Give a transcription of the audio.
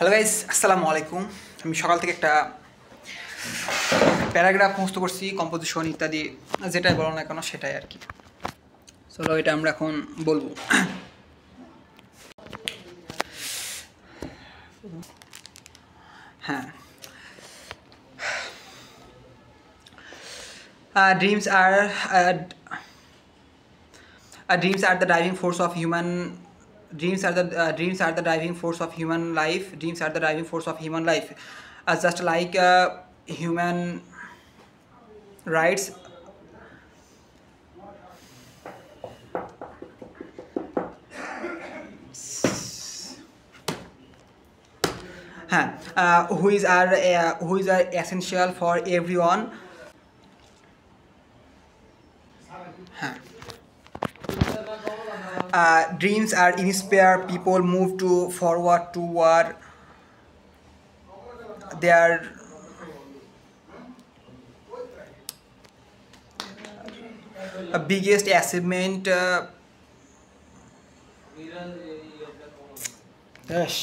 Hello guys, আসসালামু আলাইকুম। আমি সকাল থেকে একটা প্যারাগ্রাফ মুখস্থ করছি, কম্পোজিশন ইত্যাদি যেটাই বলো না কেন সেটাই আর কি। চলো এটা আমরা এখন বলবো। হ্যাঁ, dreams are the driving force of human. Dreams are the driving force of human life. Dreams are the driving force of human life. Just like human rights. Who is essential for everyone. Dreams are inspire people move to forward toward their biggest achievement. Yes.